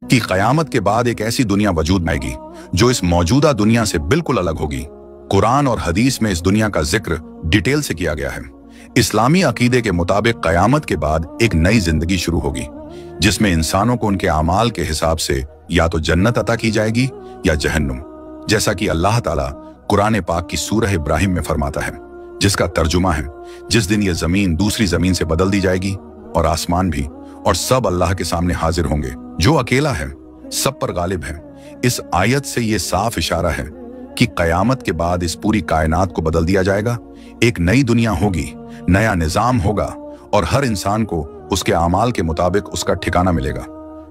कि क़यामत के बाद एक ऐसी दुनिया वजूद में आएगी जो इस मौजूदा दुनिया से बिल्कुल अलग होगी। कुरान और हदीस में इस दुनिया का जिक्र डिटेल से किया गया है। इस्लामी अकीदे के मुताबिक क़यामत के बाद एक नई जिंदगी शुरू होगी जिसमें इंसानों को उनके अमाल के हिसाब से या तो जन्नत अता की जाएगी या जहन्नुम, जैसा कि अल्लाह ताला कुरान पाक की सूरह इब्राहिम में फरमाता है, जिसका तर्जुमा है, जिस दिन ये जमीन दूसरी जमीन से बदल दी जाएगी और आसमान भी, और सब अल्लाह के सामने हाजिर होंगे। जो अकेला है सब पर गालिब है। इस आयत से ये साफ इशारा है कि क़यामत के बाद इस पूरी कायनात को बदल दिया जाएगा। एक नई दुनिया होगी, नया निजाम होगा और हर इंसान को उसके अमाल के मुताबिक उसका ठिकाना मिलेगा।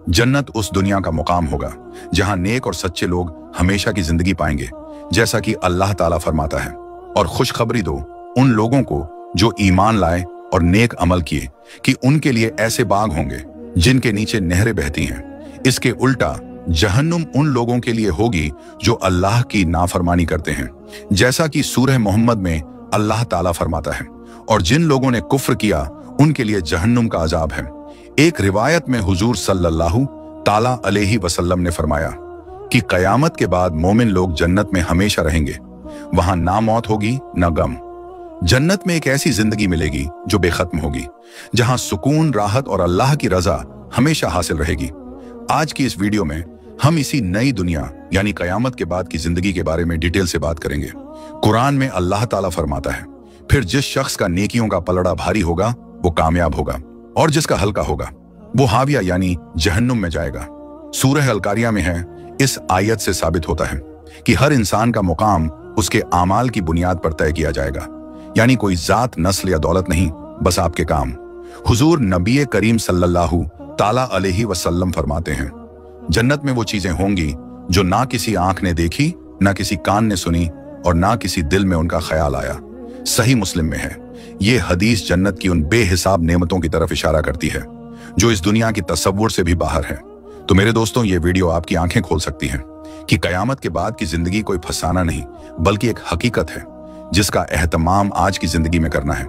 जन्नत उस दुनिया का मुकाम होगा जहां नेक और सच्चे लोग हमेशा की जिंदगी पाएंगे, जैसा कि अल्लाह ताला फरमाता है, और खुशखबरी दो उन लोगों को जो ईमान लाए और नेक अमल किए कि उनके लिए ऐसे बाग होंगे जिनके नीचे नहरें बहती हैं। इसके उल्टा जहन्नुम उन लोगों के लिए होगी जो अल्लाह की नाफरमानी करते हैं, जैसा कि सूरह मोहम्मद में अल्लाह ताला फरमाता है, और जिन लोगों ने कुफ्र किया उनके लिए जहन्नुम का अजाब है। एक रिवायत में हुजूर सल्लल्लाहु ताला अलैहि वसल्लम ने फरमाया कि क़यामत के बाद मोमिन लोग जन्नत में हमेशा रहेंगे। वहां ना मौत होगी ना गम। जन्नत में एक ऐसी जिंदगी मिलेगी जो बेखत्म होगी, जहां सुकून, राहत और अल्लाह की रजा हमेशा हासिल रहेगी। आज की इस वीडियो में हम इसी नई दुनिया यानी क़यामत के बाद की जिंदगी के बारे में डिटेल से बात करेंगे। कुरान में अल्लाह ताला फरमाता है, फिर जिस शख्स का नेकियों का पलड़ा भारी होगा वो कामयाब होगा, और जिसका हल्का होगा वो हाविया यानी जहन्नुम में जाएगा। सूरह अल-कारिया में है, इस आयत से साबित होता है कि हर इंसान का मुकाम उसके आमाल की बुनियाद पर तय किया जाएगा, यानी कोई जात, नस्ल या दौलत नहीं, बस आपके काम। हुजूर नबी करीम सल्लल्लाहु ताला अलैहि वसल्लम फरमाते हैं, जन्नत में वो चीजें होंगी जो ना किसी आंख ने देखी, ना किसी कान ने सुनी और ना किसी दिल में उनका ख्याल आया। सही मुस्लिम में है। ये हदीस जन्नत की उन बेहिसाब नेमतों की तरफ इशारा करती है जो इस दुनिया की तसव्वुर से भी बाहर है। तो मेरे दोस्तों, ये वीडियो आपकी आंखें खोल सकती है कि क़यामत के बाद की जिंदगी कोई फसाना नहीं बल्कि एक हकीकत है जिसका एहतमाम आज की जिंदगी में करना है,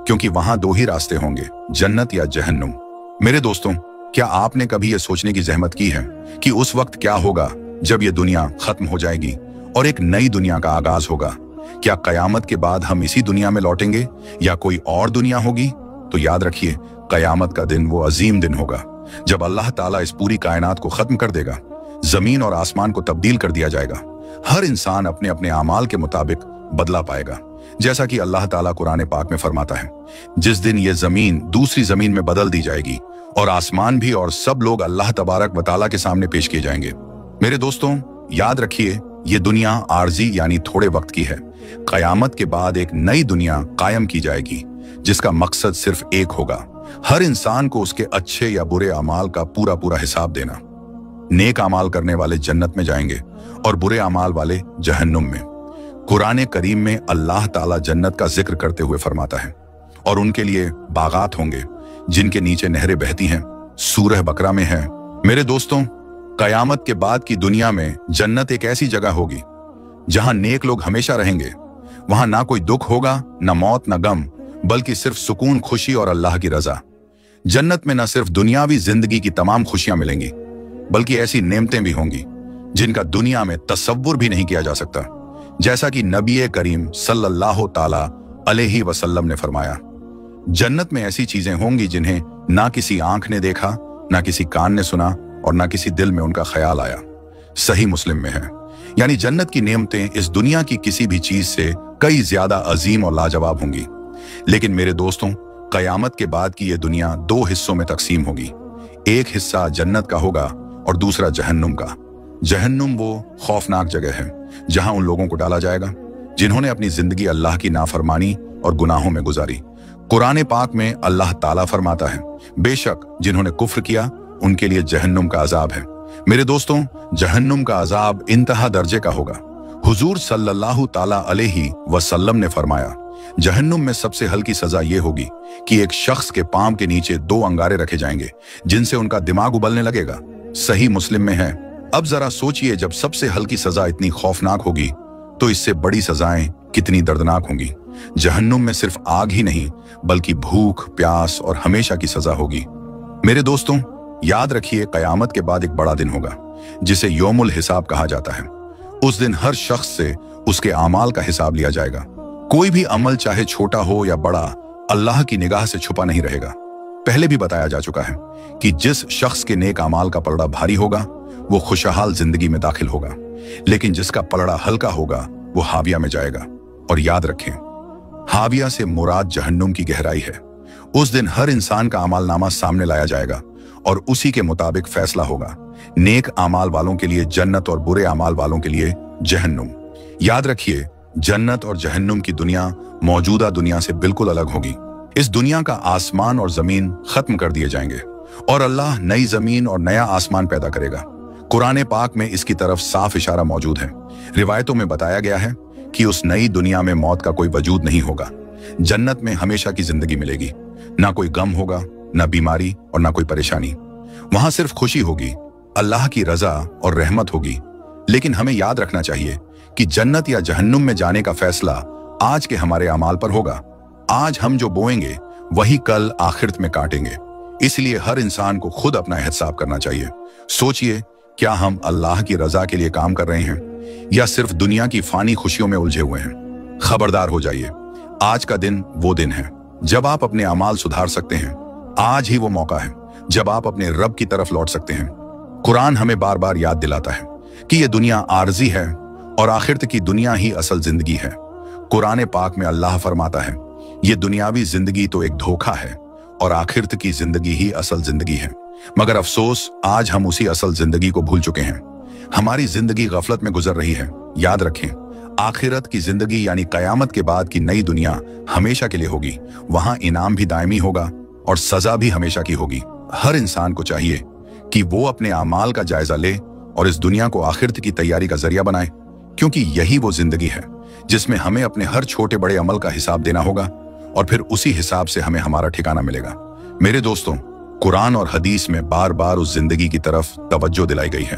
क्योंकि वहां दो ही रास्ते होंगे, जन्नत या जहन्नुम। मेरे दोस्तों, क्या आपने कभी यह सोचने की जहमत की है कि उस वक्त क्या होगा जब यह दुनिया खत्म हो जाएगी और एक नई दुनिया का आगाज होगा? क्या क़यामत के बाद हम इसी दुनिया में लौटेंगे या कोई और दुनिया होगी? तो याद रखिए, क़यामत का दिन वो अजीम दिन होगा जब अल्लाह ताला इस पूरी कायनात को खत्म कर देगा। जमीन और आसमान को तब्दील कर दिया जाएगा। हर इंसान अपने अपने आमाल के मुताबिक बदला पाएगा, जैसा कि अल्लाह ताला कुरान पाक में फरमाता है, जिस दिन ये जमीन दूसरी जमीन में बदल दी जाएगी और आसमान भी, और सब लोग अल्लाह तबारक व तआला के सामने पेश किए जाएंगे। मेरे दोस्तों, याद रखिए, ये दुनिया आर्जी यानी थोड़े वक्त की है। क़यामत के बाद एक नई दुनिया कायम की जाएगी जिसका मकसद सिर्फ एक होगा, हर इंसान को उसके अच्छे या बुरे अमाल का पूरा पूरा हिसाब देना। नेक अमाल करने वाले जन्नत में जाएंगे और बुरे अमाल वाले जहन्नुम में। कुरान करीम में अल्लाह ताला जन्नत का जिक्र करते हुए फरमाता है, और उनके लिए बागात होंगे जिनके नीचे नहरें बहती हैं। सूरह बकरा में है। मेरे दोस्तों, क़यामत के बाद की दुनिया में जन्नत एक ऐसी जगह होगी जहां नेक लोग हमेशा रहेंगे। वहां ना कोई दुख होगा, ना मौत, ना गम, बल्कि सिर्फ सुकून, खुशी और अल्लाह की रजा। जन्नत में न सिर्फ दुनियावी जिंदगी की तमाम खुशियां मिलेंगी बल्कि ऐसी नेमतें भी होंगी जिनका दुनिया में तसव्वुर भी नहीं किया जा सकता, जैसा कि नबी करीम सल्लल्लाहु ताला अलैहि वसल्लम ने फरमाया, जन्नत में ऐसी चीजें होंगी जिन्हें ना किसी आंख ने देखा, ना किसी कान ने सुना और ना किसी दिल में उनका ख्याल आया। सही मुस्लिम में है। यानी जन्नत की नेमतें इस दुनिया की किसी भी चीज से कई ज्यादा अजीम और लाजवाब होंगी। लेकिन मेरे दोस्तों, क़यामत के बाद की यह दुनिया दो हिस्सों में तकसीम होगी। एक हिस्सा जन्नत का होगा और दूसरा जहन्नुम का। जहन्नुम वो खौफनाक जगह है जहां उन लोगों को डाला जाएगा जिन्होंने अपनी जिंदगी अल्लाह की नाफरमानी और गुनाहों में गुजारी। कुरान पाक में अल्लाह ताला फरमाता है, बेशक जिन्होंने कुफ्र किया उनके लिए जहन्नुम का अजाब है। मेरे दोस्तों, जहन्नुम का अजाब इंतहा दर्जे का होगा। हुजूर सल्लल्लाहु ताला अलैहि वसल्लम ने फरमाया, जहन्नुम में सबसे हल्की सजा ये होगी कि एक शख्स के पांव के नीचे दो अंगारे रखे जाएंगे जिनसे उनका दिमाग उबलने लगेगा। सही मुस्लिम में है। अब जरा सोचिए, जब सबसे हल्की सजा इतनी खौफनाक होगी तो इससे बड़ी सजाएं कितनी दर्दनाक होंगी। जहन्नुम में सिर्फ आग ही नहीं बल्कि भूख, प्यास और हमेशा की सजा होगी। मेरे दोस्तों, याद रखिए, कयामत के बाद एक बड़ा दिन होगा जिसे यौमुल हिसाब कहा जाता है। उस दिन हर शख्स से उसके आमाल का हिसाब लिया जाएगा। कोई भी अमल चाहे छोटा हो या बड़ा, अल्लाह की निगाह से छुपा नहीं रहेगा। पहले भी बताया जा चुका है कि जिस शख्स के नेक अमाल का पलड़ा भारी होगा वो खुशहाल जिंदगी में दाखिल होगा, लेकिन जिसका पलड़ा हल्का होगा वो हाविया में जाएगा। और याद रखें, हाविया से मुराद जहन्नुम की गहराई है। उस दिन हर इंसान का अमालनामा सामने लाया जाएगा और उसी के मुताबिक फैसला होगा। नेक अमाल वालों के लिए जन्नत और बुरे अमाल वालों के लिए जहन्नुम। याद रखिए, जन्नत और जहन्नुम की दुनिया मौजूदा दुनिया से बिल्कुल अलग होगी। इस दुनिया का आसमान और जमीन खत्म कर दिए जाएंगे और अल्लाह नई जमीन और नया आसमान पैदा करेगा। कुरान पाक में इसकी तरफ साफ इशारा मौजूद है। रिवायतों में बताया गया है कि उस नई दुनिया में मौत का कोई वजूद नहीं होगा। जन्नत में हमेशा की जिंदगी मिलेगी, ना कोई गम होगा, ना बीमारी और ना कोई परेशानी। वहां सिर्फ खुशी होगी, अल्लाह की रजा और रहमत होगी। लेकिन हमें याद रखना चाहिए कि जन्नत या जहन्नुम में जाने का फैसला आज के हमारे अमाल पर होगा। आज हम जो बोएंगे वही कल आखिरत में काटेंगे। इसलिए हर इंसान को खुद अपना एहसाब करना चाहिए। सोचिए, क्या हम अल्लाह की रजा के लिए काम कर रहे हैं या सिर्फ दुनिया की फानी खुशियों में उलझे हुए हैं? खबरदार हो जाइए, आज का दिन वो दिन है जब आप अपने अमाल सुधार सकते हैं। आज ही वो मौका है जब आप अपने रब की तरफ लौट सकते हैं। कुरान हमें बार बार याद दिलाता है कि ये दुनिया आर्जी है और आखिरत की दुनिया ही असल जिंदगी है। कुरान पाक में अल्लाह फरमाता है, ये दुनियावी जिंदगी तो एक धोखा है और आखिरत की जिंदगी ही असल जिंदगी है। मगर अफसोस, आज हम उसी असल जिंदगी को भूल चुके हैं। हमारी जिंदगी गफलत में गुजर रही है। याद रखें, आखिरत की जिंदगी यानी कयामत के बाद की नई दुनिया हमेशा के लिए होगी। वहां इनाम भी दायमी होगा और सजा भी हमेशा की होगी। हर इंसान को चाहिए कि वो अपने अमाल का जायजा ले और इस दुनिया को आखिरत की तैयारी का जरिया बनाए, क्योंकि यही वो जिंदगी है जिसमें हमें अपने हर छोटे बड़े अमल का हिसाब देना होगा और फिर उसी हिसाब से हमें हमारा ठिकाना मिलेगा। मेरे दोस्तों, कुरान और हदीस में बार बार उस जिंदगी की तरफ तवज्जो दिलाई गई है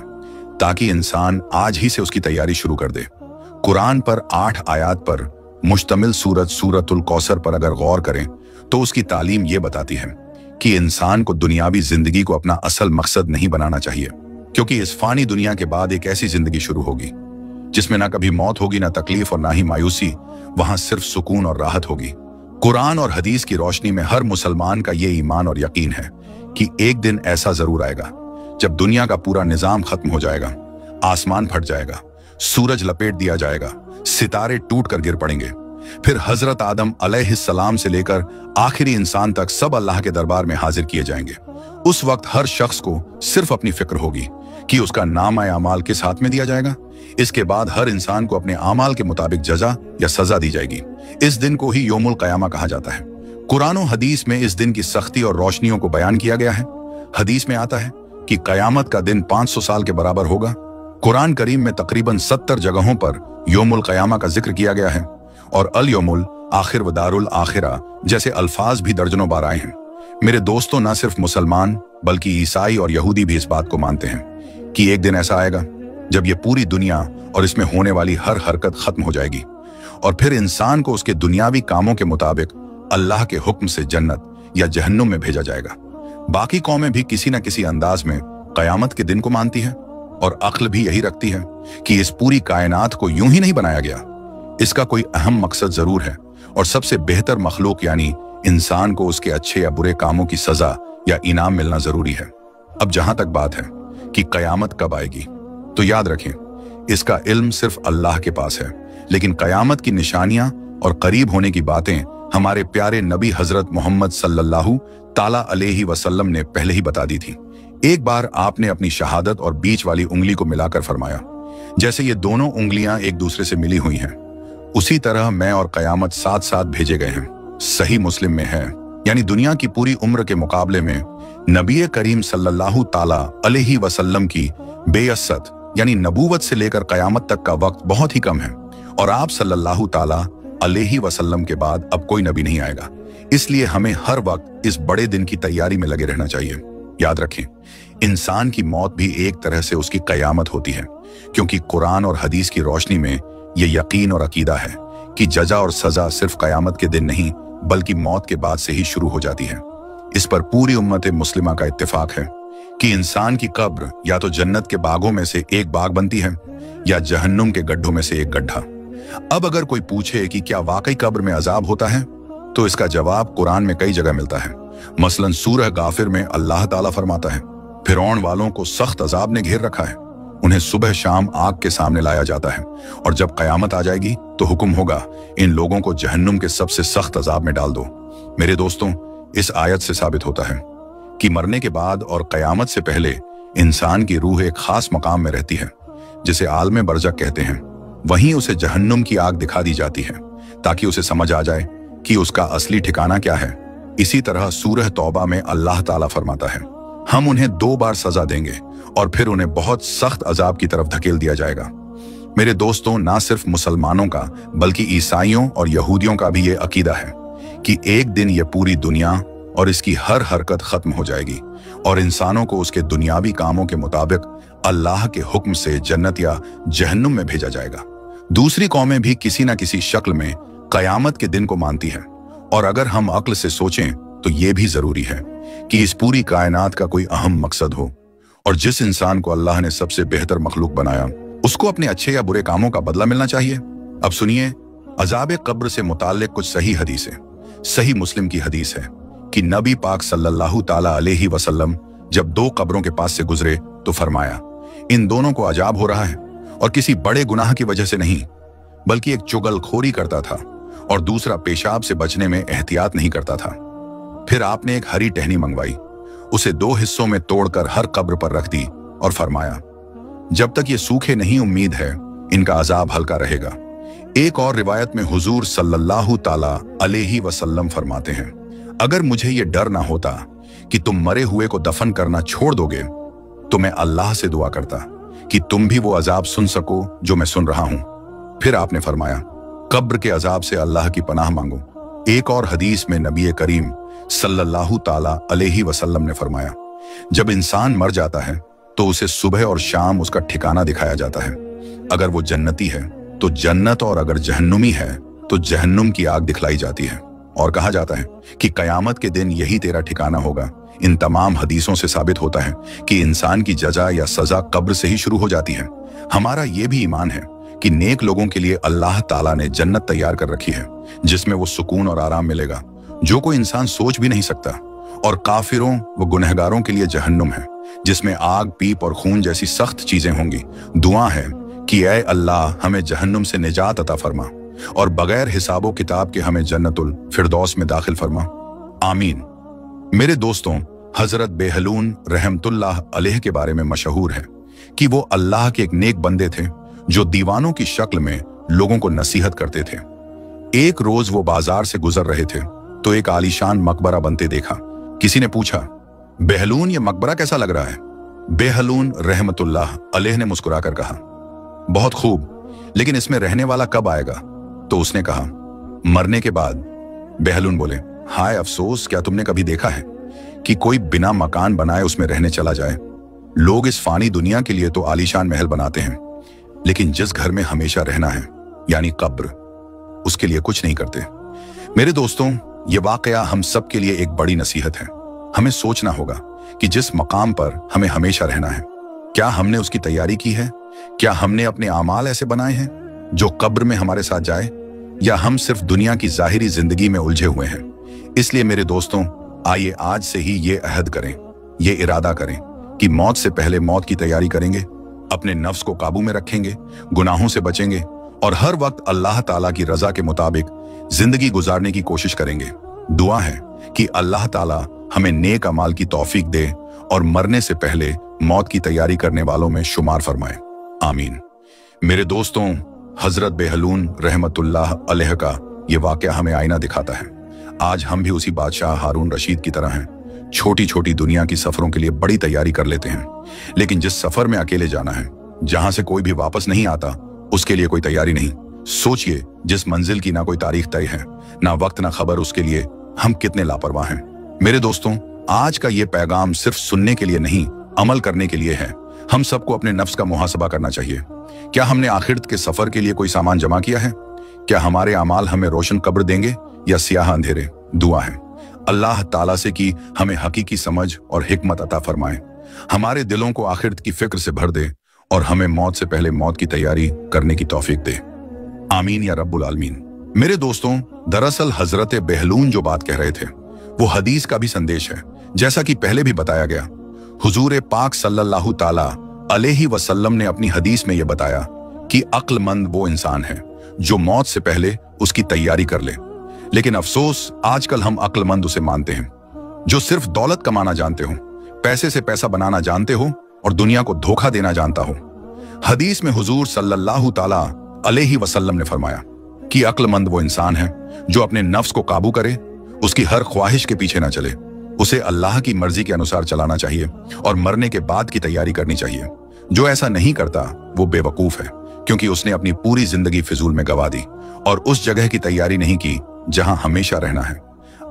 ताकि इंसान आज ही से उसकी तैयारी शुरू कर दे। कुरान पर 8 आयात पर मुश्तमिल सूरतुल कौसर पर अगर गौर करें तो उसकी तालीम ये बताती है कि इंसान को दुनियावी जिंदगी को अपना असल मकसद नहीं बनाना चाहिए, क्योंकि इस फानी दुनिया के बाद एक ऐसी जिंदगी शुरू होगी जिसमें ना कभी मौत होगी, ना तकलीफ और ना ही मायूसी। वहां सिर्फ सुकून और राहत होगी। कुरान और हदीस की रोशनी में हर मुसलमान का ये ईमान और यकीन है कि एक दिन ऐसा जरूर आएगा जब दुनिया का पूरा निजाम खत्म हो जाएगा, आसमान फट जाएगा, सूरज लपेट दिया जाएगा, सितारे टूट कर गिर पड़ेंगे। फिर हजरत आदम अलैहिस्सलाम से लेकर आखिरी इंसान तक सब अल्लाह के दरबार में हाजिर किए जाएंगे। उस वक्त हर शख्स को सिर्फ अपनी फिक्र होगी कि उसका नामा अमाल किस हाथ में दिया जाएगा। इसके बाद हर इंसान को अपने अमाल के मुताबिक जजा या सजा दी जाएगी। इस दिन को ही यौमुल क़यामा कहा जाता है। कुरान और हदीस में इस दिन की सख्ती और रोशनियों को बयान किया गया है। हदीस में आता है कि क़यामत का दिन 500 साल के बराबर होगा। कुरान करीम में तकरीबन 70 जगहों पर यौमुल क़यामा का जिक्र किया गया है और अल यौमुल आखिर व दारुल आखिरा जैसे अल्फाज भी दर्जनों बार आए हैं। मेरे दोस्तों, न सिर्फ मुसलमान बल्कि ईसाई और यहूदी भी इस बात को मानते हैं कि एक दिन ऐसा आएगा जब ये पूरी दुनिया और इसमें होने वाली हर हरकत खत्म हो जाएगी और फिर इंसान को उसके दुनियावी कामों के मुताबिक अल्लाह के हुक्म से जन्नत या जहन्नुम में भेजा जाएगा। बाकी कौमें भी किसी न किसी अंदाज में कयामत के दिन को मानती है और अक्ल भी यही रखती है कि इस पूरी कायनात को यूं ही नहीं बनाया गया। इसका कोई अहम मकसद जरूर है और सबसे बेहतर मखलूक यानी इंसान को उसके अच्छे या बुरे कामों की सजा या इनाम मिलना जरूरी है। अब जहां तक बात है कि कयामत कब आएगी, तो याद रखें, इसका इल्म सिर्फ अल्लाह के पास है, लेकिन कयामत की निशानियां और करीब होने की बातें हमारे प्यारे नबी हजरत मोहम्मद सल्लल्लाहु ताला अलैहि वसल्लम ने पहले ही बता दी थी। एक बार आपने अपनी शहादत और बीच वाली उंगली को मिलाकर फरमाया, जैसे ये दोनों उंगलियां एक दूसरे से मिली हुई हैं, उसी तरह मैं और कयामत साथ साथ भेजे गए हैं। सही मुस्लिम में है, यानी दुनिया की पूरी उम्र के मुकाबले में नबी करीम सल्लल्लाहु ताला अलैहि वसल्लम की बेअसत यानी नबूवत से लेकर कयामत तक का वक्त बहुत ही कम है और आप सल्लल्लाहु ताला अलैहि वसल्लम के बाद अब कोई नबी नहीं आएगा। इसलिए हमें हर वक्त इस बड़े दिन की तैयारी में लगे रहना चाहिए। याद रखें, इंसान की मौत भी एक तरह से उसकी कयामत होती है, क्योंकि कुरान और हदीस की रोशनी में यह यकीन और अकीदा है कि जजा और सजा सिर्फ कयामत के दिन नहीं बल्कि मौत के बाद से ही शुरू हो जाती है। इस पर पूरी उम्मत मुस्लिमा का इत्तेफाक है। कि इंसान की कब्र या तो जन्नत के बागों में से एक बाग बनती है या जहन्नुम के गड्ढों में से एक गड्ढा। अब अगर कोई पूछे कि क्या वाकई कब्र में अजाब होता है, तो इसका जवाब कुरान में कई जगह मिलता है। मसलन सूरह गाफिर में अल्लाह ताला फरमाता है, फिरौन वालों को सख्त अजाब ने घेर रखा है, उन्हें सुबह शाम आग के सामने लाया जाता है और जब कयामत आ जाएगी तो हुक्म होगा, इन लोगों को जहन्नुम के सबसे सख्त अजाब में डाल दो। मेरे दोस्तों, इस आयत से साबित होता है कि मरने के बाद और कयामत से पहले इंसान की रूह एक खास मकाम में रहती है जिसे आलम बरज़ख कहते हैं। वहीं उसे जहन्नुम की आग दिखा दी जाती है ताकि उसे समझ आ जाए कि उसका असली ठिकाना क्या है। इसी तरह सूरह तौबा में अल्लाह ताला फरमाता है, हम उन्हें 2 बार सजा देंगे और फिर उन्हें बहुत सख्त अजाब की तरफ धकेल दिया जाएगा। मेरे दोस्तों, ना सिर्फ मुसलमानों का बल्कि ईसाइयों और यहूदियों का भी ये अकीदा है कि एक दिन ये पूरी दुनिया और इसकी हर हरकत खत्म हो जाएगी और इंसानों को उसके दुनियावी कामों के मुताबिक अल्लाह के हुक्म से जन्नत या जहन्नुम में भेजा जाएगा। दूसरी कौमें भी किसी न किसी शक्ल में कयामत के दिन को मानती हैं और अगर हम अक्ल से सोचें तो ये भी जरूरी है कि इस पूरी कायनात का कोई अहम मकसद हो और जिस इंसान को अल्लाह ने सबसे बेहतर मखलूक बनाया उसको अपने अच्छे या बुरे कामों का बदला मिलना चाहिए। अब सुनिए, अजाब कब्र से मुताल्लिक कुछ सही हदीसें। सही मुस्लिम की हदीस है कि नबी पाक सल्लल्लाहु ताला अलैहि वसल्लम जब 2 कब्रों के पास से गुजरे तो फरमाया, इन दोनों को अजाब हो रहा है और किसी बड़े गुनाह की वजह से नहीं, बल्कि एक चुगलखोरी करता था और दूसरा पेशाब से बचने में एहतियात नहीं करता था। फिर आपने एक हरी टहनी मंगवाई, उसे 2 हिस्सों में तोड़कर हर कब्र पर रख दी और फरमाया, जब तक ये सूखे नहीं उम्मीद है इनका अजाब हल्का रहेगा। एक और रिवायत में हुजूर सल्लल्लाहु ताला अलैहि वसल्लम फरमाते हैं, अगर मुझे ये डर ना होता कि तुम मरे हुए को दफन करना छोड़ दोगे तो मैं अल्लाह से दुआ करता कि तुम भी वो अजाब सुन सको जो मैं सुन रहा हूं। फिर आपने फरमाया, कब्र के अजाब से अल्लाह की पनाह मांगो। एक और हदीस में नबी करीम सल्लल्लाहु ताला अलैहि वसल्लम ने फरमाया, जब इंसान मर जाता है तो उसे सुबह और शाम उसका ठिकाना दिखाया जाता है। अगर वो जन्नती है तो जन्नत और अगर जहन्नुमी है तो जहन्नुम की आग दिखलाई जाती है और कहा जाता है कि कयामत के दिन यही तेरा ठिकाना होगा। इन तमाम हदीसों से साबित होता है कि इंसान की जजा या सजा कब्र से ही शुरू हो जाती है। हमारा ये भी ईमान है कि नेक लोगों के लिए अल्लाह ताला ने जन्नत तैयार कर रखी है जिसमें वो सुकून और आराम मिलेगा जो कोई इंसान सोच भी नहीं सकता, और काफिरों व गुनहगारों के लिए जहन्नुम है जिसमें आग, पीप और खून जैसी सख्त चीजें होंगी। दुआ है कि ऐ अल्लाह हमें जहन्नुम से निजात अता फरमा और बगैर हिसाबो किताब के हमें जन्नतुल फिरदौस में दाखिल फरमा। आमीन। मेरे दोस्तों, हजरत बेहलून रहमतुल्लाह अलैह के बारे में मशहूर है कि वो अल्लाह के एक नेक बंदे थे जो दीवानों की शक्ल में लोगों को नसीहत करते थे। एक रोज वो बाजार से गुजर रहे थे तो एक आलीशान मकबरा बनते देखा। किसी ने पूछा, बेहलून, ये मकबरा कैसा लग रहा है? बेहलून रहमतुल्लाह अलैह ने मुस्कुराकर कहा, बहुत खूब, लेकिन इसमें रहने वाला कब आएगा? तो उसने कहा, मरने के बाद। बेहलून बोले, हाय अफसोस, क्या तुमने कभी देखा है कि कोई बिना मकान बनाए उसमें रहने चला जाए? लोग इस फानी दुनिया के लिए तो आलीशान महल बनाते हैं, लेकिन जिस घर में हमेशा रहना है यानी कब्र, उसके लिए कुछ नहीं करते। मेरे दोस्तों, ये वाकया हम सब के लिए एक बड़ी नसीहत है। हमें सोचना होगा कि जिस मकाम पर हमें हमेशा रहना है, क्या हमने उसकी तैयारी की है? क्या हमने अपने आमाल ऐसे बनाए हैं जो कब्र में हमारे साथ जाए, या हम सिर्फ दुनिया की जाहिरी जिंदगी में उलझे हुए हैं? इसलिए मेरे दोस्तों, आइए आज से ही ये अहद करें, ये इरादा करें कि मौत से पहले मौत की तैयारी करेंगे, अपने नफ्स को काबू में रखेंगे, गुनाहों से बचेंगे और हर वक्त अल्लाह ताला की रजा के मुताबिक जिंदगी गुजारने की कोशिश करेंगे। दुआ है कि अल्लाह ताला हमें नेक अमाल की तौफीक दे और मरने से पहले मौत की तैयारी करने वालों में शुमार फरमाए। आमीन। मेरे दोस्तों, हजरत बेहलून रहमतुल्लाह अलैह का ये वाकया हमें आईना दिखाता है। आज हम भी उसी बादशाह हारून रशीद की तरह हैं। छोटी छोटी दुनिया की सफरों के लिए बड़ी तैयारी कर लेते हैं, लेकिन जिस सफर में अकेले जाना है, जहां से कोई भी वापस नहीं आता, उसके लिए कोई तैयारी नहीं। सोचिए, जिस मंजिल की ना कोई तारीख तय है, ना वक्त ना खबर, उसके लिए हम कितने लापरवाह हैं। मेरे दोस्तों, आज का ये पैगाम सिर्फ सुनने के लिए नहीं, अमल करने के लिए है। हम सबको अपने नफ्स का मुहासबा करना चाहिए। क्या हमने आखिरत के सफर के लिए कोई सामान जमा किया है? क्या हमारे अमाल हमें रोशन कब्र देंगे या सियाह अंधेरे? दुआ है अल्लाह ताला से कि हमें हकीकी समझ और हिकमत अता फरमाए। हमारे दिलों को आखिरत की फिक्र से भर दे और हमें मौत से पहले मौत की तैयारी करने की तौफीक दे। आमीन या रब्बुल आलमीन। मेरे दोस्तों, दरअसल हजरत बहलून जो बात कह रहे थे वो हदीस का भी संदेश है। जैसा कि पहले भी बताया गया, हुजूर पाक सल्लल्लाहु ताला अलैहि वसल्लम ने अपनी हदीस में यह बताया कि अक्लमंद वो इंसान है जो मौत से पहले उसकी तैयारी कर ले। लेकिन अफसोस, आजकल हम अक्लमंद उसे मानते हैं जो सिर्फ दौलत कमाना जानते हो, पैसे से पैसा बनाना जानते हो और दुनिया को धोखा देना जानता हो। हदीस में हुजूर सल्लल्लाहु ताला अलैहि वसल्लम ने फरमाया कि अक्लमंद वो इंसान है जो अपने नफ्स को काबू करे, उसकी हर ख्वाहिश के पीछे ना चले, उसे अल्लाह की मर्जी के अनुसार चलाना चाहिए और मरने के बाद की तैयारी करनी चाहिए। जो ऐसा नहीं करता वो बेवकूफ है, क्योंकि उसने अपनी पूरी जिंदगी फिजूल में गवा दी और उस जगह की तैयारी नहीं की जहां हमेशा रहना है।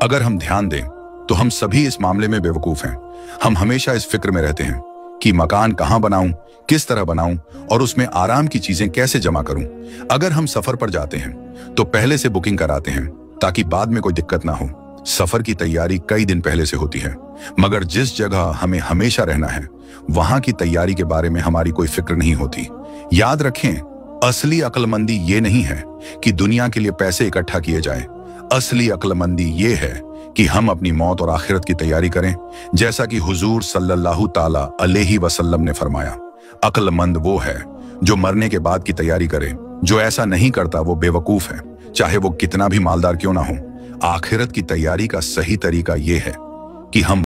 अगर हम ध्यान दें तो हम सभी इस मामले में बेवकूफ हैं। हम हमेशा इस फिक्र में रहते हैं कि मकान कहां बनाऊं, किस तरह बनाऊं और उसमें आराम की चीजें कैसे जमा करूं। अगर हम सफर पर जाते हैं तो पहले से बुकिंग कराते हैं ताकि बाद में कोई दिक्कत ना हो। सफर की तैयारी कई दिन पहले से होती है, मगर जिस जगह हमें हमेशा रहना है वहां की तैयारी के बारे में हमारी कोई फिक्र नहीं होती। याद रखें, असली अक्लमंदी ये नहीं है कि दुनिया के लिए पैसे इकट्ठा किए जाए। असली अक्लमंदी ये है कि हम अपनी मौत और आखिरत की तैयारी करें, जैसा कि हुजूर सल्लल्लाहु ताला अलैहि वसल्लम ने फरमाया। अक्लमंद वो है जो मरने के बाद की तैयारी करे। जो ऐसा नहीं करता वो बेवकूफ है, चाहे वो कितना भी मालदार क्यों ना हो। आखिरत की तैयारी का सही तरीका ये है कि हम